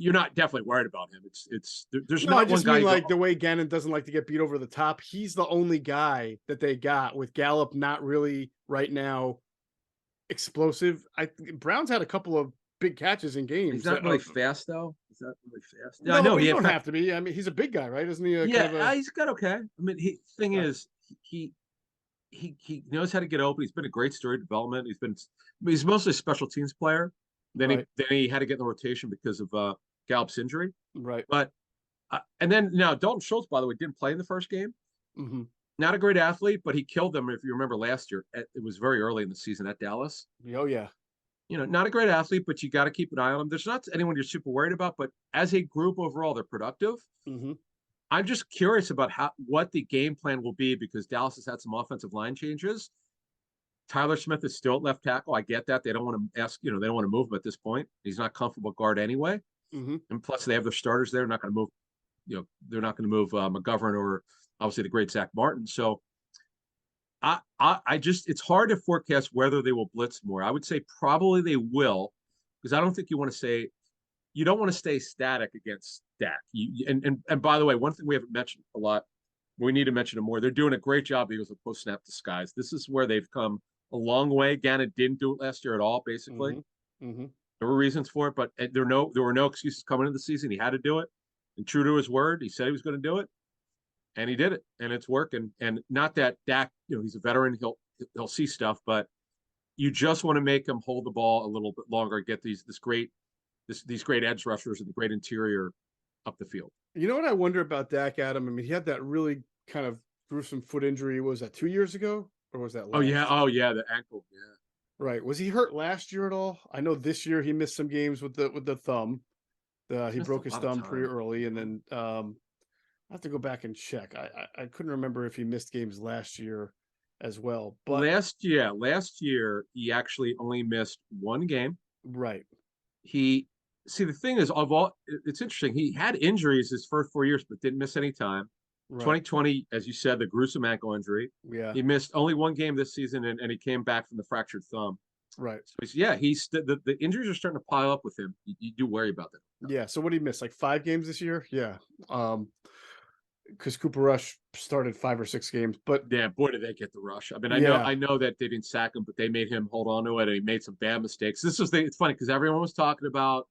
definitely worried about him. There's No, I not one just guy mean you go, like the way Gannon doesn't like to get beat over the top. He's the only guy that they got with Gallup not really right now explosive. Brown's had a couple of big catches in he's games. not really fast though. He's not really fast. Yeah, I No, know but he you had don't have to be. I mean, he's a big guy, right? Isn't he a kind yeah, of a he's got okay. I mean, thing is he he knows how to get open. He's been a great story development. He's mostly a special teams player. right, Then he had to get in the rotation because of Gallup's injury. right. But and then now Dalton Schultz, by the way, didn't play in the first game. Hmm. Not a great athlete, but he killed them. If you remember last year, it was very early in the season at Dallas. Oh yeah. Not a great athlete, but you got to keep an eye on him. There's not anyone you're super worried about, but as a group overall, they're productive. Hmm. I'm just curious about what the game plan will be because Dallas has had some offensive line changes. Tyler Smith is still at left tackle. I get that. They don't want to they don't want to move him at this point. He's not comfortable guard anyway. Hmm. And plus, they have their starters there. They're not going to move, they're not going to move McGovern or obviously the great Zach Martin. So I just, it's hard to forecast whether they will blitz more. I would say probably they will because I don't think you don't want to stay static against Dak. And by the way, one thing we haven't mentioned a lot, we need to mention it more. They're doing a great job, Eagles, of post snap disguise. This is where they've come a long way. Gannon didn't do it last year at all, basically. Hmm. Hmm. There were reasons for it, but there were no excuses coming into the season. He had to do it. And true to his word, he said he was going to do it. And he did it. And it's working. And not that Dak, he's a veteran, he'll see stuff, but you just want to make him hold the ball a little bit longer, get these great edge rushers and the great interior up the field. You know what I wonder about Dak, Adam? I mean, he had that really kind of gruesome foot injury. Was that 2 years ago, or was that last? Oh yeah, the ankle. Yeah. Right. Was he hurt last year at all? I know this year he missed some games with the thumb. He Missed a broke his lot of thumb pretty time. early, and then I have to go back and check. I couldn't remember if he missed games last year as well. But Last year he actually only missed one game. right, He see the thing is of all it's interesting. He had injuries his first 4 years, but didn't miss any time. right, 2020, as you said, the gruesome ankle injury. yeah, He missed only one game this season, and he came back from the fractured thumb. right, So he's the injuries are starting to pile up with him. You do worry about that. yeah. So what did he miss? Like 5 games this year? Yeah. Because Cooper Rush started 5 or 6 games, but Yeah, boy, did they get the rush. I mean, yeah, I know that they didn't sack him, but they made him hold on to it, and he made some bad mistakes. It's funny because everyone was talking about.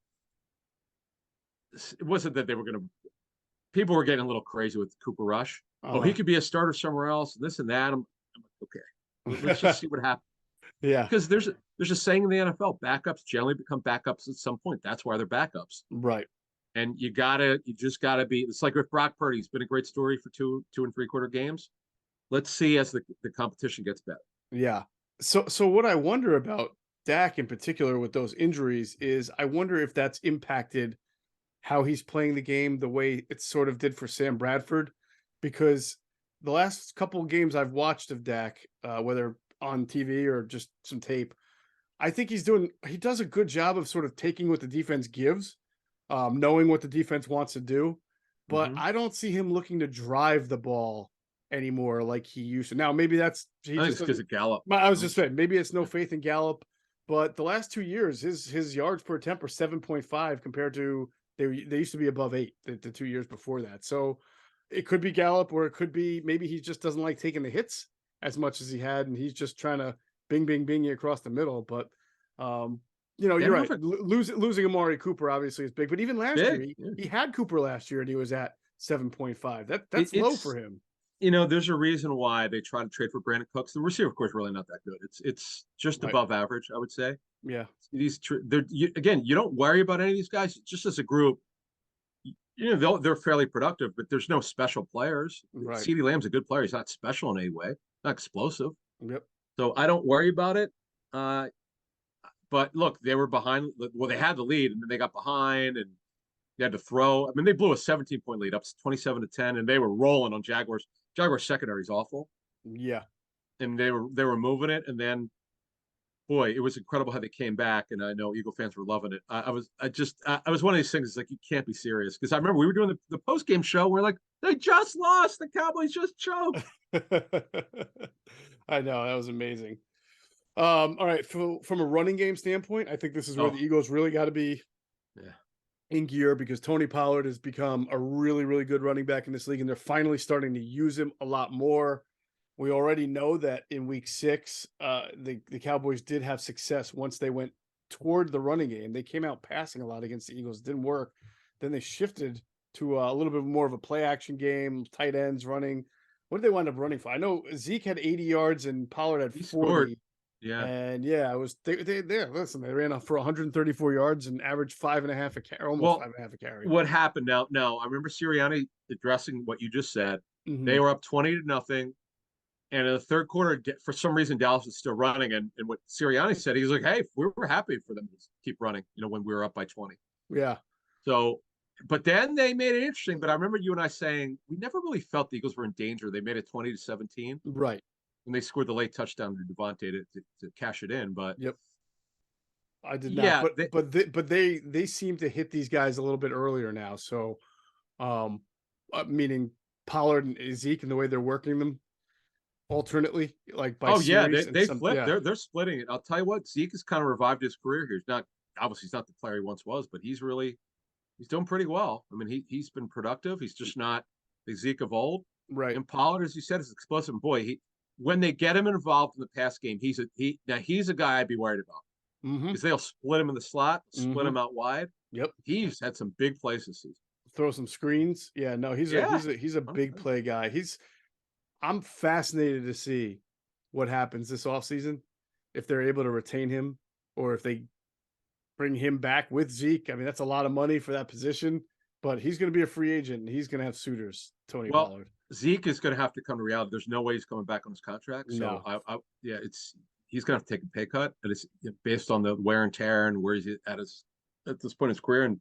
It wasn't that they were going to. People were getting a little crazy with Cooper Rush. Oh, he uh, could be a starter somewhere else. This and that. I'm like, okay, let's just see what happens. yeah, Because there's a saying in the NFL: backups generally become backups at some point. That's why they're backups. right. And you just gotta be. It's like with Brock Purdy. He's been a great story for two and three quarter games. Let's see as the competition gets better. Yeah. So what I wonder about Dak in particular with those injuries is I wonder if that's impacted how he's playing the game the way it sort of did for Sam Bradford, because the last couple of games I've watched of Dak, whether on TV or just some tape, I think he does a good job of sort of taking what the defense gives, knowing what the defense wants to do. but I don't see him looking to drive the ball anymore like he used to. Now, maybe that's he I think just it's because doesn't. of Gallup. I was just saying, maybe it's no faith in Gallup, but the last 2 years, his yards per attempt are 7.5 compared to they used to be above 8 the 2 years before that. So it could be Gallup, or it could be maybe he just doesn't like taking the hits as much as he had, and he's just trying to bing, bing, bing you across the middle. But They you're don't right. have a Losing Amari Cooper obviously is big, but even last year big. Yeah. he had Cooper last year and he was at 7.5. It, That's low for it's him. there's a reason why they try to trade for Brandon Cooks. The receiver, of course, really not that good. It's just Right. above average, I would say. Yeah. Again, you don't worry about any of these guys. Just as a group, they're fairly productive, but there's no special players. Right. CeeDee Lamb's a good player. He's not special in any way, not explosive. Yep. So I don't worry about it. But look, they were behind. Well, they had the lead, and then they got behind, and they had to throw. I mean, they blew a 17-point lead up to 27-10, and they were rolling on Jaguars. Jaguars secondary is awful, Yeah. and they were moving it, and then boy, it was incredible how they came back, and I know Eagle fans were loving it. I was one of these things. It's like you can't be serious, because I remember we were doing the post game show. We're like, they just lost. The Cowboys just choked. I know, that was amazing. All right, from a running game standpoint, I think this is where the Oh, Eagles really got to be yeah. in gear, because Tony Pollard has become a really, really good running back in this league, and they're finally starting to use him a lot more. We already know that in week 6, the Cowboys did have success once they went toward the running game. They came out passing a lot against the Eagles. It didn't work. Then they shifted to a little bit more of a play action game, tight ends running. What did they wind up running for? I know Zeke had 80 yards and Pollard had He 40. scored. Yeah. And yeah, it was they listen, they ran off for 134 yards and averaged 5.5 a carry, almost Well, 5.5 a carry. what happened now? No, I remember Sirianni addressing what you just said. Mhm. They were up 20-0. And in the third quarter, for some reason, Dallas was still running. And what Sirianni said, he was like, hey, we were happy for them to keep running, when we were up by 20. Yeah. So, but then they made it interesting. But I remember you and I saying, we never really felt the Eagles were in danger. They made it 20-17. Right. And they scored the late touchdown to Devontae to cash it in. But Yep. I did not, yeah, but they seem to hit these guys a little bit earlier now. So, meaning Pollard and Zeke and the way they're working them alternately, like by oh yeah, series and they some, flipped. yeah, They're splitting it. I'll tell you what, Zeke has kind of revived his career here. He's not obviously he's not the player he once was, but he's doing pretty well. I mean, he's been productive. He's just not the Zeke of old. right. And Pollard, as you said, is explosive. Boy, when they get him involved in the pass game, he's a guy I'd be worried about, Mm-hmm. because they'll split him in the slot, split Mm-hmm. him out wide. Yep. He's had some big plays this season. Throw some screens. Yeah, no, Yeah, he's a big play guy. I'm fascinated to see what happens this offseason, if they're able to retain him or if they bring him back with Zeke. I mean, that's a lot of money for that position, but he's going to be a free agent and he's going to have suitors, Tony well, Pollard. Zeke is going to have to come to reality. There's no way he's coming back on his contract. So No. yeah, he's going to have to take a pay cut, and it's based on the wear and tear and where he's at this point in his career. And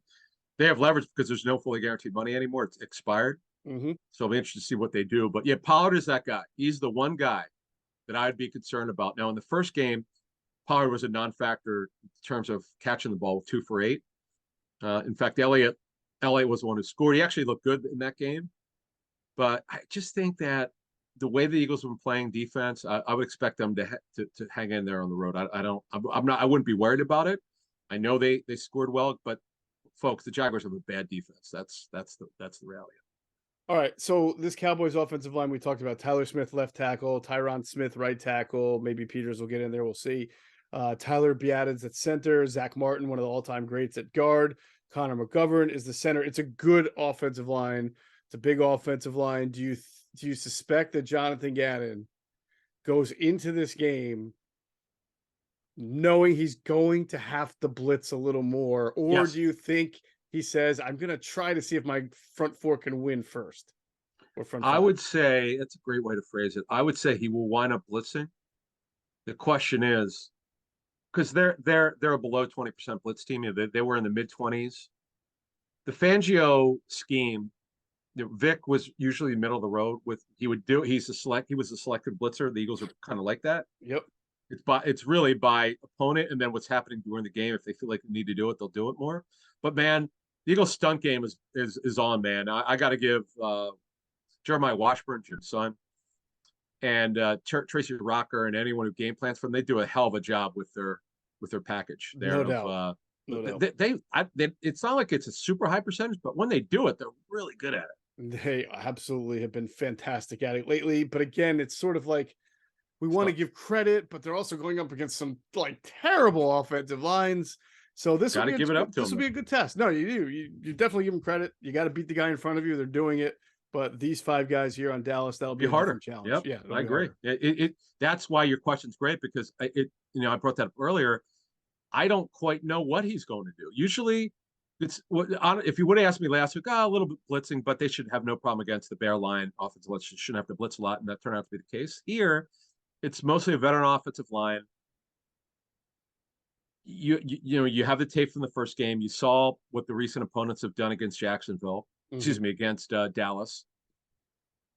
they have leverage because there's no fully guaranteed money anymore. It's expired. Mm-hmm. So I'll be interested to see what they do. But yeah, Pollard is that guy. He's the one guy that I'd be concerned about. Now, in the first game, Pollard was a non-factor in terms of catching the ball with 2 for 8. In fact, Elliott was the one who scored. He actually looked good in that game. But I just think that the way the Eagles have been playing defense, I would expect them to hang in there on the road. I wouldn't be worried about it. I know they scored well, but folks, the Jaguars have a bad defense. That's the reality. All right. So this Cowboys offensive line, we talked about Tyler Smith, left tackle, Tyron Smith, right tackle. Maybe Peters will get in there. We'll see. Tyler Biadasz at center, Zach Martin, one of the all-time greats at guard. Connor McGovern is the center. It's a good offensive line. It's a big offensive line. Do you suspect that Jonathan Gannon goes into this game knowing he's going to have to blitz a little more, or Yes. do you think he says, I'm going to try to see if my front four can win first? Or front I five? would say that's a great way to phrase it. I would say he will wind up blitzing. The question is, because they're a below 20% blitz team. They were in the mid-20s. The Fangio scheme, Vic was usually middle of the road he was a selected blitzer. The Eagles are kind of like that. Yep. It's really by opponent and then what's happening during the game. If they feel like they need to do it, they'll do it more. But man, the Eagles stunt game is on, man. I got to give Jeremiah Washburn, Jim's son, and Tracy Rocker, and anyone who game plans for them. They do a hell of a job with their package there. No doubt. No doubt. It's not like it's a super high percentage, but when they do it, they're really good at it. They absolutely have been fantastic at it lately. But again, it's sort of like we want to give credit, but they're also going up against some like terrible offensive lines. So this will be a good test. No, you do. You definitely give them credit. You got to beat the guy in front of you. They're doing it. But these 5 guys here on Dallas, that'll be a harder challenge. Yep. Yeah, I agree. That's why your question's great, because I brought that up earlier. I don't quite know what he's going to do. Usually, if you would have asked me last week, a little bit blitzing, but they should have no problem against the Bear line. Offensive line shouldn't have to blitz a lot, and that turned out to be the case. Here, it's mostly a veteran offensive line. You have the tape from the first game. You saw what the recent opponents have done against Jacksonville. Excuse me, against Dallas.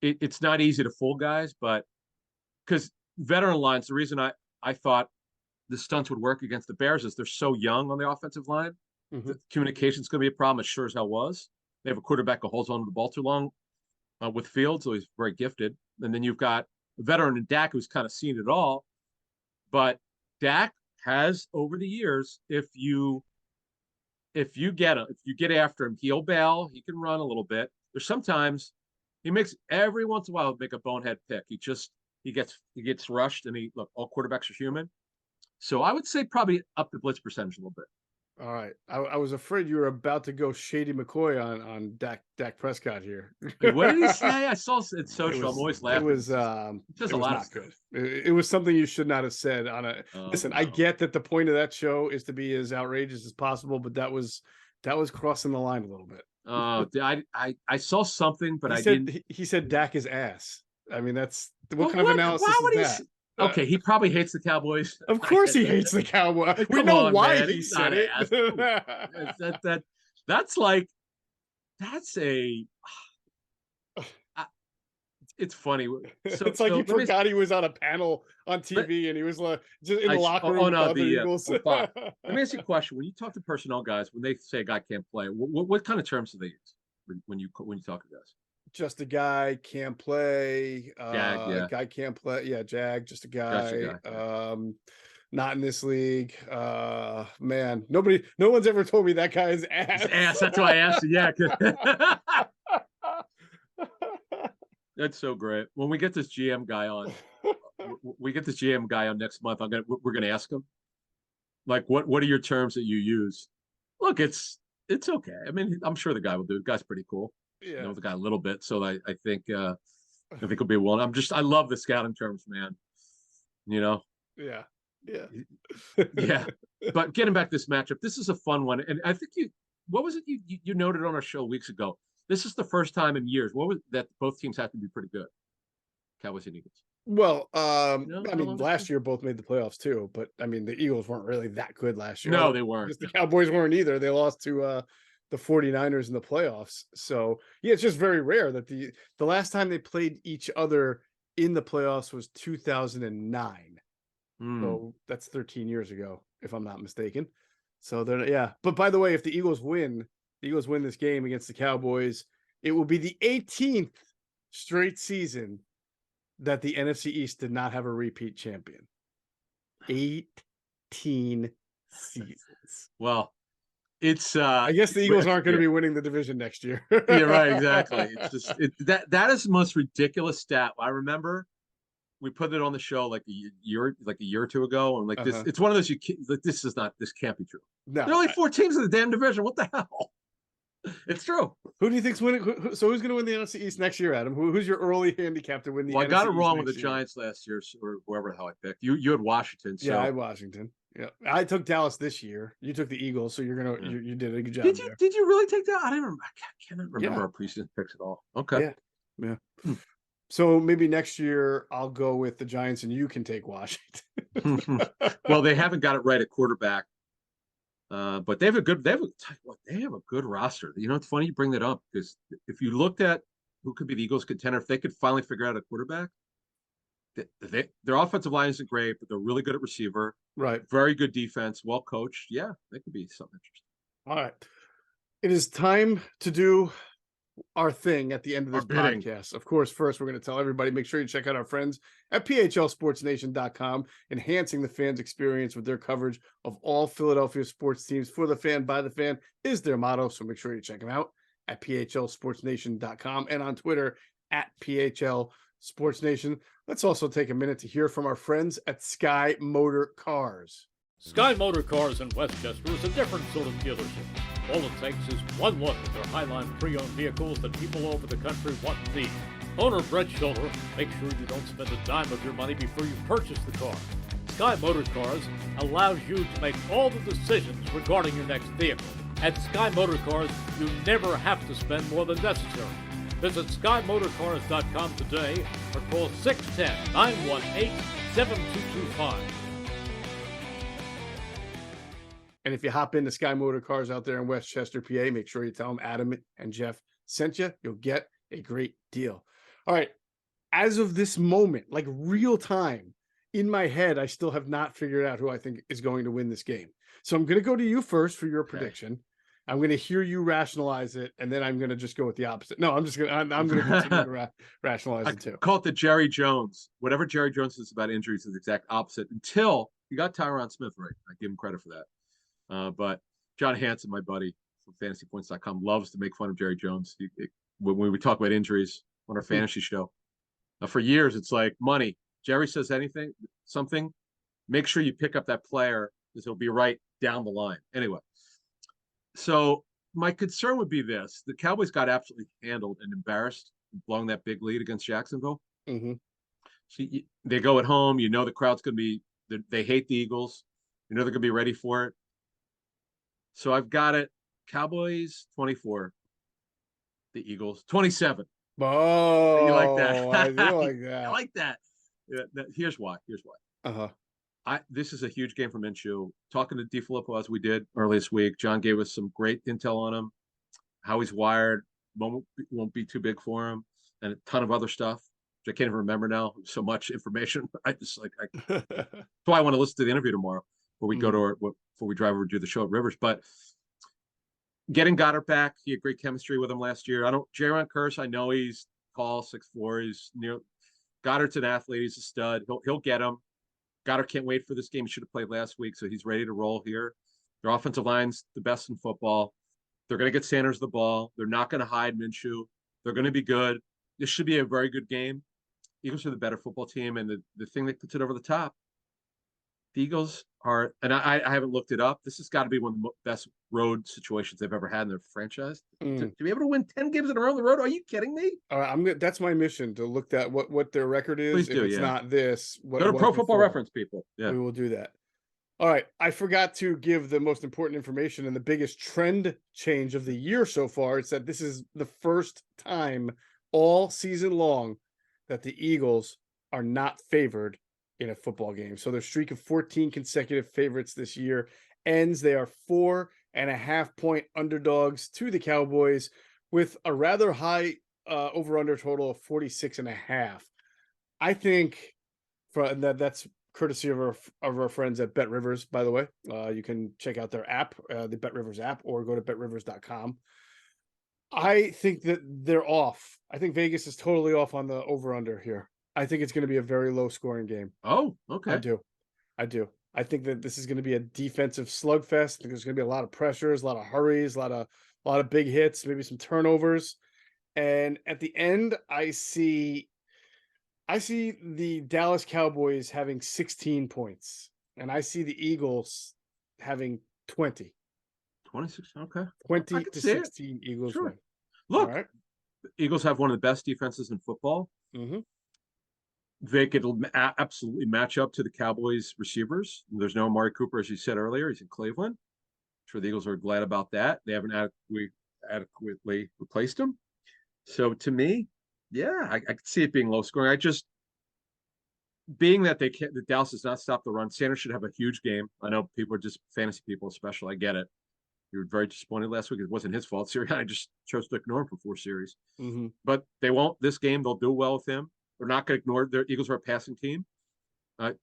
It's not easy to fool guys, but because veteran lines, the reason I thought the stunts would work against the Bears is they're so young on the offensive line. The communication's going to be a problem. It sure as hell was. They have a quarterback who holds on to the ball too long with Fields, so he's very gifted. And then you've got a veteran in Dak who's kind of seen it all. But Dak has, over the years, if you get after him, he'll bail. He can run a little bit. There's sometimes he makes every once in a while make a bonehead pick. He gets rushed, and all quarterbacks are human. So I would say probably up the blitz percentage a little bit. All right. I was afraid you were about to go Shady McCoy on Dak Prescott here. What did he say? I saw it social. I'm always laughing. It was not good. It was something you should not have said on a listen. No. I get that the point of that show is to be as outrageous as possible, but that was crossing the line a little bit. I saw something, but didn't. He said Dak is ass. I mean, that's what kind of analysis is that? Okay, he probably hates the Cowboys. Of course he hates the Cowboys. We know why he said it. It's funny. It's like he forgot he was on a panel on TV and he was just in the locker room with other Eagles. Let me ask you a question. When you talk to personnel guys, when they say a guy can't play, what kind of terms do they use when you talk to guys? Just a guy can't play. Jag, guy can't play. Yeah, Jag, just a guy. Not in this league. Man, no one's ever told me that guy is ass. It's ass. That's why I asked you. Yeah. That's so great. When we get this GM guy on, next month, we're gonna ask him, like, what are your terms that you use? Look, it's okay. I mean, I'm sure the guy will do it. The guy's pretty cool. Yeah. Know the guy a little bit, so I think he'll be willing. I love the scouting terms, man. Yeah. Yeah. But getting back to this matchup, this is a fun one, and I think what was it you noted on our show weeks ago? This is the first time in years. What was that? Both teams have to be pretty good. Cowboys and Eagles. Well, I mean, last year both made the playoffs too, but I mean, the Eagles weren't really that good last year. No, they weren't. The Cowboys weren't either. They lost to the 49ers in the playoffs. So yeah, it's just very rare that the last time they played each other in the playoffs was 2009. So that's 13 years ago, if I'm not mistaken. So but by the way, if the Eagles win this game against the Cowboys, it will be the 18th straight season that the NFC East did not have a repeat champion. 18 seasons. Well, it's I guess the Eagles aren't going to be winning the division next year. Yeah, right, exactly. It's just that is the most ridiculous stat. I remember we put it on the show like a year or two ago, and this it's one of those this can't be true. No, there are only 4 teams in the damn division. What the hell? It's true. Who do you think's winning? So who's going to win the NFC East next year, Adam? Who's your early handicap to win the NFC East? I got it wrong with the Giants last year, or whoever the hell I picked. You had Washington. So. Yeah, I had Washington. Yeah, I took Dallas this year. You took the Eagles, so you did a good job. Did you really take that? I can't remember our preseason picks at all. Okay. Yeah. So maybe next year I'll go with the Giants, and you can take Washington. Well, they haven't got it right at quarterback. But they have a good roster. You know, it's funny you bring that up, because if you looked at who could be the Eagles contender, if they could finally figure out a quarterback, their offensive line isn't great, but they're really good at receiver. Right. Very good defense, well coached. Yeah, they could be something interesting. All right. It is time to do our thing at the end of Our this bidding. podcast. Of course, first, we're going to tell everybody make sure you check out our friends at phlsportsnation.com, enhancing the fans' experience with their coverage of all Philadelphia sports teams. For the fan, by the fan is their motto. So make sure you check them out at phlsportsnation.com and on Twitter at phlsportsnation. Let's also take a minute to hear from our friends at Sky Motor Cars. Sky Motor Cars in Westchester is a different sort of dealership. All it takes is one look at their Highline pre-owned vehicles that people all over the country want and need. Owner Brett Schiller, make sure you don't spend a dime of your money before you purchase the car. Sky Motor Cars allows you to make all the decisions regarding your next vehicle. At Sky Motor Cars, you never have to spend more than necessary. Visit SkyMotorCars.com today or call 610-918-7225. And if you hop into Sky Motor Cars out there in Westchester, PA, make sure you tell them Adam and Geoff sent you. You'll get a great deal. All right. As of this moment, like real time, in my head, I still have not figured out who I think is going to win this game. So I'm going to go to you first for your prediction. I'm going to hear you rationalize it, and then I'm going to just go with the opposite. No, I'm going to continue to rationalize it too. Call it the Jerry Jones. Whatever Jerry Jones says about injuries is the exact opposite until you got Tyron Smith right. I give him credit for that. But John Hanson, my buddy from fantasypoints.com, loves to make fun of Jerry Jones. When we talk about injuries on our fantasy show, for years, it's like money. Jerry says something, make sure you pick up that player because he'll be right down the line. Anyway, so my concern would be this. The Cowboys got absolutely handled and embarrassed, blowing that big lead against Jacksonville. Mm-hmm. So they go at home. You know the crowd's going to be – they hate the Eagles. You know they're going to be ready for it. So I've got it. Cowboys 24, the Eagles 27. Oh, you like that? I do like that. I like that. Here's why. Uh-huh. This is a huge game for Minshew. Talking to DeFilippo as we did earlier this week, John gave us some great intel on him, how he's wired, won't be too big for him, and a ton of other stuff, which I can't even remember now. So much information. That's why I want to listen to the interview tomorrow before we go to before we drive over to do the show at Rivers. But getting Goddard back, he had great chemistry with him last year. Jaron Kearse, I know he's tall, 6'4", he's near. Goddard's an athlete, he's a stud. He'll get him. Goddard can't wait for this game. He should have played last week, so he's ready to roll here. Their offensive line's the best in football. They're going to get Sanders the ball. They're not going to hide Minshew. They're going to be good. This should be a very good game. Eagles are the better football team, and the thing that puts it over the top, the Eagles are, and I haven't looked it up, this has got to be one of the best road situations they've ever had in their franchise. To be able to win 10 games in a row on the road, are you kidding me? All right, that's my mission, to look at what their record is. Please if do, it's not this, what go to Pro Football Reference, people. Yeah, we will do that. All right, I forgot to give the most important information and the biggest trend change of the year so far. It's that this is the first time all season long that the Eagles are not favored in a football game. So their streak of 14 consecutive favorites this year ends. They are 4.5-point underdogs to the Cowboys with a rather high over-under total of 46.5. I think that's courtesy of our friends at Bet Rivers, by the way. You can check out their app, the Bet Rivers app, or go to betrivers.com. I think that they're off. I think Vegas is totally off on the over-under here. I think it's going to be a very low-scoring game. Oh, okay. I do. I think that this is going to be a defensive slugfest. I think there's going to be a lot of pressures, a lot of hurries, a lot of big hits, maybe some turnovers. And at the end, I see the Dallas Cowboys having 16 points, and I see the Eagles having 20. 26, okay. 20 to 16 Eagles sure. win. Look, right. The Eagles have one of the best defenses in football. Mm-hmm. They could absolutely match up to the Cowboys receivers. There's no Amari Cooper, as you said earlier. He's in Cleveland. I'm sure the Eagles are glad about that. They haven't adequately replaced him. So to me, yeah, I could see it being low scoring. Being that that Dallas does not stop the run, Sanders should have a huge game. I know people are just fantasy people, especially. I get it. You were very disappointed last week. It wasn't his fault. I just chose to ignore him for 4 series. Mm-hmm. But they won't this game. They'll do well with him. They're not going to ignore their Eagles are a passing team.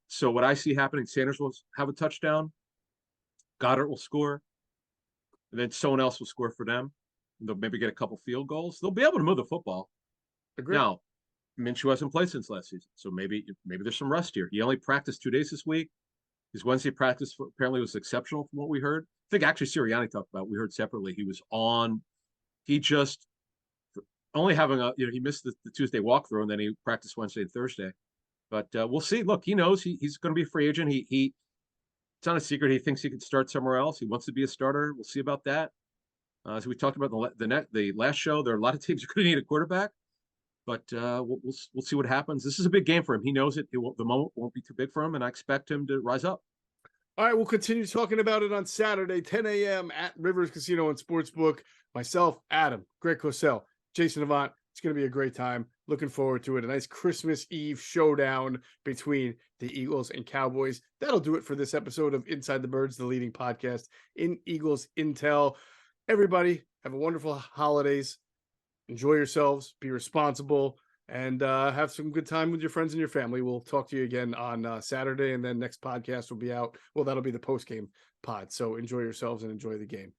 So what I see happening, Sanders will have a touchdown. Goddard will score. and then someone else will score for them. They'll maybe get a couple field goals. They'll be able to move the football. Agreed. Now, Minshew hasn't played since last season, so maybe there's some rust here. He only practiced 2 days this week. His Wednesday practice apparently was exceptional from what we heard. I think actually Sirianni talked about. We heard separately. He was on. He just only having he missed the Tuesday walkthrough, and then he practiced Wednesday and Thursday. But we'll see. Look, he knows he's going to be a free agent. It's not a secret. He thinks he can start somewhere else. He wants to be a starter. We'll see about that. As we talked about the last show, there are a lot of teams who are going to need a quarterback. But we'll see what happens. This is a big game for him. He knows it. The moment won't be too big for him, and I expect him to rise up. All right, we'll continue talking about it on Saturday, 10 a.m. at Rivers Casino and Sportsbook. Myself, Adam, Greg Cosell, Jason Avant. It's going to be a great time. Looking forward to it. A nice Christmas Eve showdown between the Eagles and Cowboys. That'll do it for this episode of Inside the Birds, the leading podcast in Eagles Intel. Everybody, have a wonderful holidays. Enjoy yourselves, be responsible, and have some good time with your friends and your family. We'll talk to you again on Saturday, and then next podcast will be out. Well, that'll be the post-game pod. So enjoy yourselves and enjoy the game.